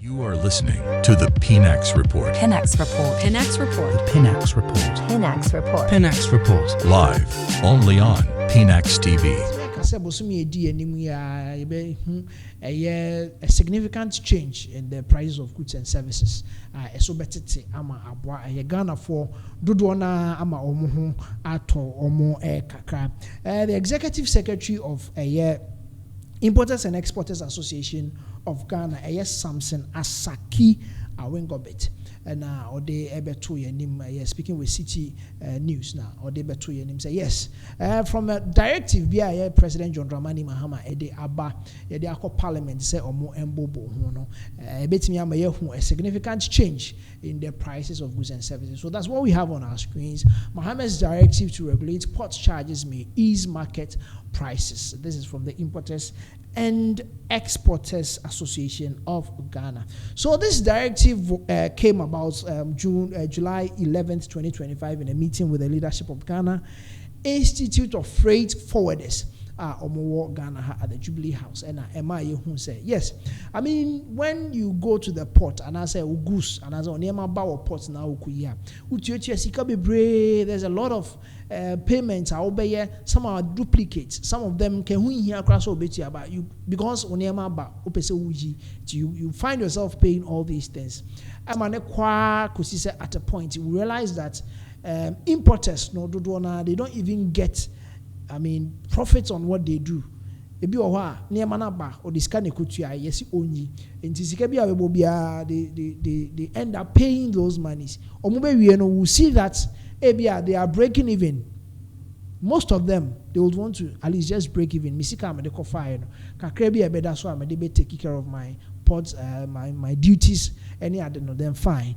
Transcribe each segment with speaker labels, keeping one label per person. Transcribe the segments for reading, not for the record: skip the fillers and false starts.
Speaker 1: You are listening to the Pinax Report.
Speaker 2: Pinax Report.
Speaker 3: Pinax Report.
Speaker 4: The Pinax Report.
Speaker 2: Pinax Report.
Speaker 4: Pinax Report.
Speaker 1: Live only on Pinax TV.
Speaker 5: A significant change in the prices of goods and services. So better ama abwa Ghana for Dudwana ama omo ato omo kakra. The executive secretary of Importers and Exporters Association of Ghana, Samson Asaki Awengobet, and or they ebeto yenim speaking with City News now, or they beto yenim say yes. From a directive via President John Dramani Mahama, ede aba, ede akọ Parliament say omo embobo no, betimi ama yehu a significant change in the prices of goods and services. So that's what we have on our screens. Mahama's directive to regulate port charges may ease market prices. This is from the Importers and Exporters Association of Ghana. So this directive came about July 11th, 2025 in a meeting with the leadership of Ghana Institute of Freight Forwarders Omowo Ghana at the Jubilee House. And MIA who say yes. I mean, when you go to the port and I say goose and I say Onyema Bawo port now ukuya. There's a lot of payments are over. Some are duplicates. Some of them can win here across obeti about you because Onyema Ba opese uji. You find yourself paying all these things. At a point you realize that importers no they don't even get profits on what they do. Ebi owa niema na ba o diska ne kutua yesi onyi enti sika bia we bobia they end up paying those monies. Omube we no will see that ebia they are breaking even. Most of them they would want to at least just break even. Misika am de kofa no kakra bia beda so am de be take care of my ports my duties any other no then fine.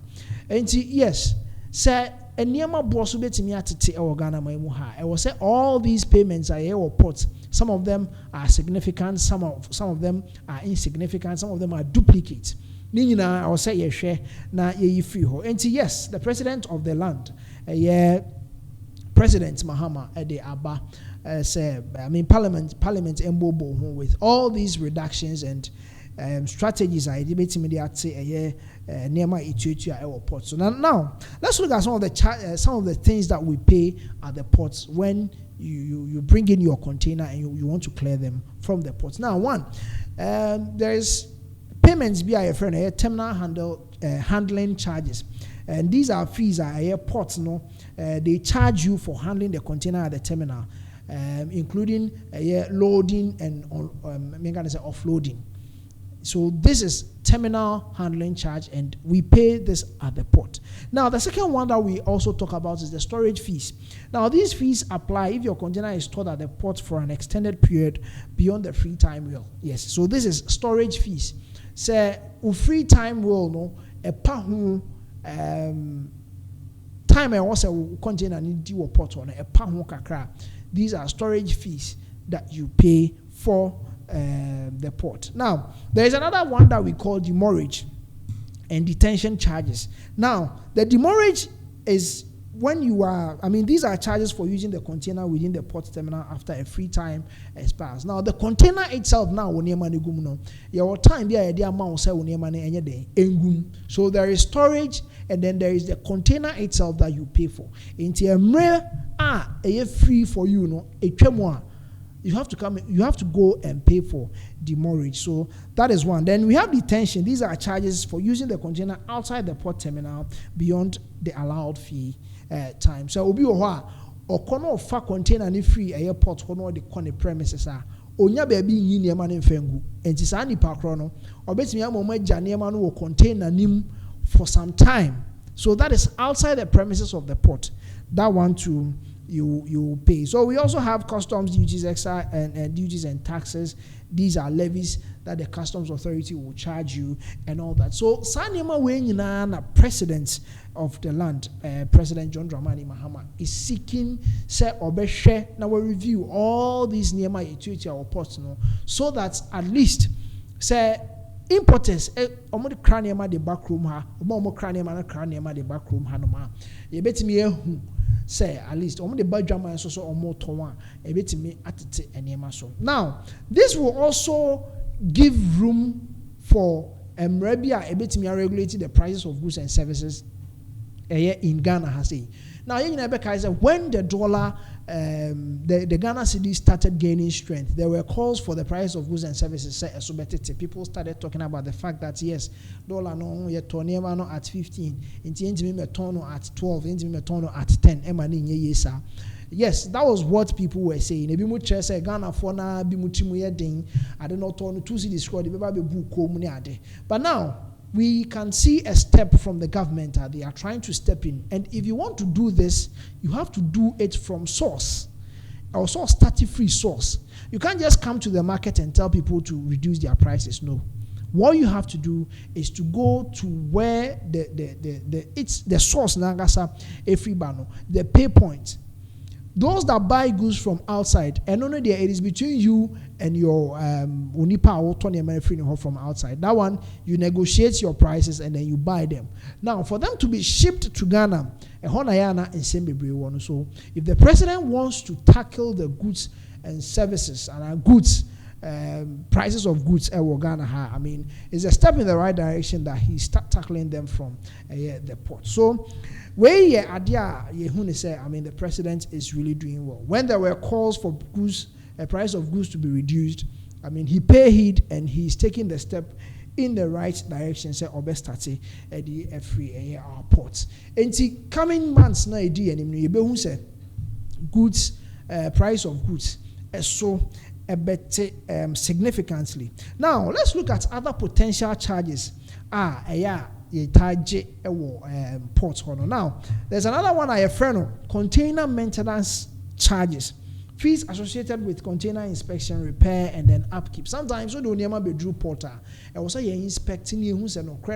Speaker 5: Enti yes say Eniema bosu betimi atete e Ghana maimu ha. I will say all these payments are here ports. Some of them are significant, some of them are insignificant, some of them are duplicates. Ninyina I will say ye na ye free ho. And yes, the president of the land, President Mahama Ede Abba say Parliament embobo with all these reductions and strategies are debating mediate Nema Ethiopia airport. So now let's look at some of the things that we pay at the ports when you bring in your container and you want to clear them from the ports. Now one, there is payments via a friend terminal handling charges, and these are fees at airports. They charge you for handling the container at the terminal, including loading and offloading. So this is terminal handling charge, and we pay this at the port. Now, the second one that we also talk about is the storage fees. Now, these fees apply if your container is stored at the port for an extended period beyond the free time will. Yes, so this is storage fees. Say, free time will no a pahu time I was a container need to port on a pahu kakra. These are storage fees that you pay for the port. Now, there is another one that we call demurrage and detention charges. Now, the demurrage is when you are, these are charges for using the container within the port terminal after a free time expires. Now, the container itself now, your time so there is storage and then there is the container itself that you pay for. Free for you, you have to go and pay for demurrage. So that is one. Then we have detention. These are charges for using the container outside the port terminal beyond the allowed fee time. So obi or corner of far container ni free airport hono the corner premises are onya baby yin niema ne mfengu enti sa nipa kro no obetimi amoma gya niema no wo container nim for some time. So that is outside the premises of the port. That one too you pay. So we also have customs duties, excise and duties and taxes. These are levies that the customs authority will charge you and all that. So Sanima Wenyina, president of the land, President John Dramani Mahama, is seeking say obeshe now we review all these Nema Ethiopia or ports so that at least say importers omo de kraniema de backroom ha omo kraniema na kraniema de backroom ha no ma ye betimi ehu say at least omo de badwama so omo tonwa e betimi atete enema so. Now this will also give room for Maybe a bit me regulating the prices of goods and services in Ghana has a. Now, when the dollar, the Ghana cedi started gaining strength, there were calls for the price of goods and services. People started talking about the fact that yes, dollar no yet no at 15, into at 12, into at 10. Yes, that was what people were saying. Ebi mu kyerɛ sɛ Ghana for na bi mu timu yɛ den. I don't know turn to see the score. The baby book kom ni ade. But now we can see a step from the government. They are trying to step in. And if you want to do this, you have to do it from source. Or source, starting-free source. You can't just come to the market and tell people to reduce their prices. No. What you have to do is to go to where the source nangasa every bano, the pay point. Those that buy goods from outside, and only there it is between you and your unipa or Tony American from outside. That one, you negotiate your prices and then you buy them. Now, for them to be shipped to Ghana, so if the president wants to tackle the goods and services and goods, prices of goods Ghana, I mean, it's a step in the right direction that he start tackling them from the port. So the president is really doing well. When there were calls for goods, price of goods to be reduced, I mean, he paid heed and he's taking the step in the right direction. Say obestate at the free ports. And see, coming months na say goods, price of goods, so significantly. Now let's look at other potential charges. Ports. Now, there's another one I have container maintenance charges. Fees associated with container inspection, repair, and then upkeep. Sometimes we don't be drew porter. I was say inspecting you who said no cre.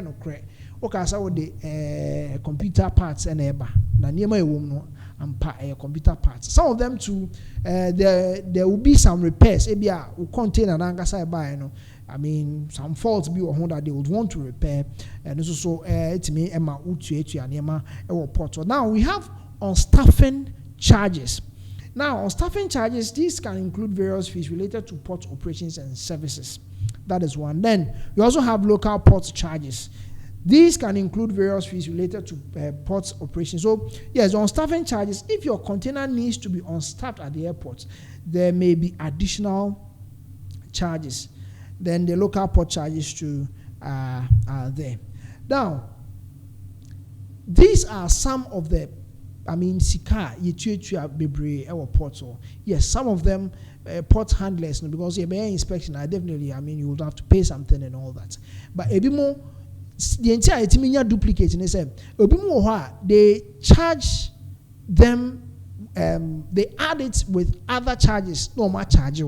Speaker 5: Okay, so the computer parts and eba. Na niema no and computer parts. Some of them too, there will be some repairs. Ebia container nangasa buy no. I mean, some faults be or that they would want to repair, and also it's me Emma Utu and Emma port. So now we have on staffing charges. Now on staffing charges, these can include various fees related to port operations and services. That is one. Then we also have local port charges. These can include various fees related to port operations. So yes, on staffing charges, if your container needs to be unstaffed at the airport, there may be additional charges. Then the local port charges too are there. Now, these are some of the, sika yetuetua bebre our ports. Yes, some of them port handlers because you be inspection. Definitely, you would have to pay something and all that. But ebimo the entire etiminya duplicate in say ebimo they charge them. They add it with other charges. No more charge.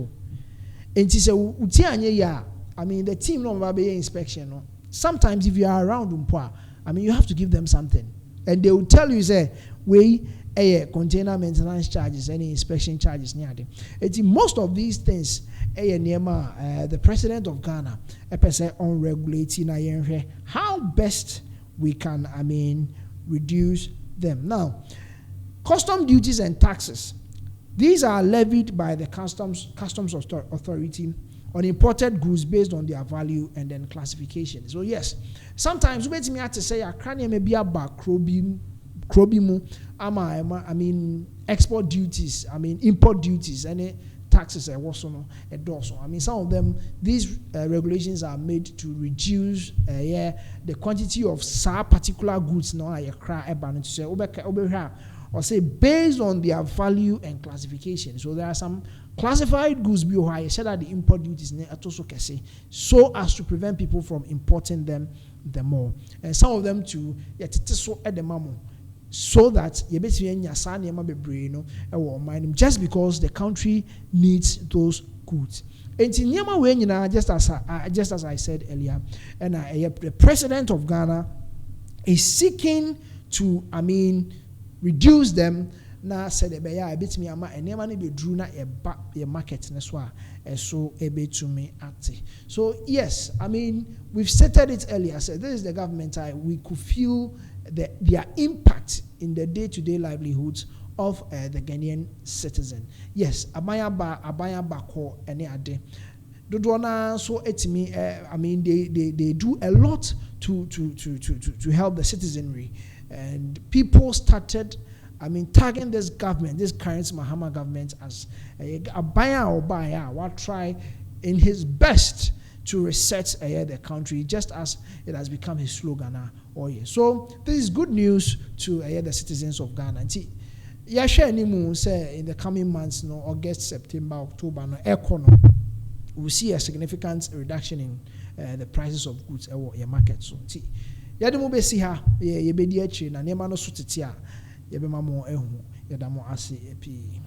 Speaker 5: And she said, the team no be inspection. No. Sometimes if you are around you have to give them something. And they will tell you, say, container maintenance charges, any inspection charges near them. Most of these things, the president of Ghana, on regulating how best we can, reduce them. Now, custom duties and taxes. These are levied by the customs authority on imported goods based on their value and then classification. So yes, sometimes we have to say a may be about krobimu, export duties, import duties, any taxes some of them, these regulations are made to reduce the quantity of particular goods or say based on their value and classification. So there are some classified goods I said that the import duties so as to prevent people from importing them the more. And some of them too so at the moment so that just because the country needs those goods. And just as I said earlier, and the president of Ghana is seeking to reduce them. Na said a bit me ama and never be drew na a market so able to me at. So yes, we've stated it earlier. Said this is the government. We could feel their impact in the day-to-day livelihoods of the Ghanaian citizen. Yes, abaya bako any ade. Dodona so etimi I mean they do a lot to help the citizenry, and people started tagging this government, this current Mahama government, as a buyer or buyer what try in his best to reset the country, just as it has become his slogan all year. So this is good news to the citizens of Ghana. And say in the coming months, August, September, October, we'll see a significant reduction in the prices of goods in your market. So yademo besi ha ye bedi echi na nema no so tete a ye be ma mo ehu yadamo ase epi.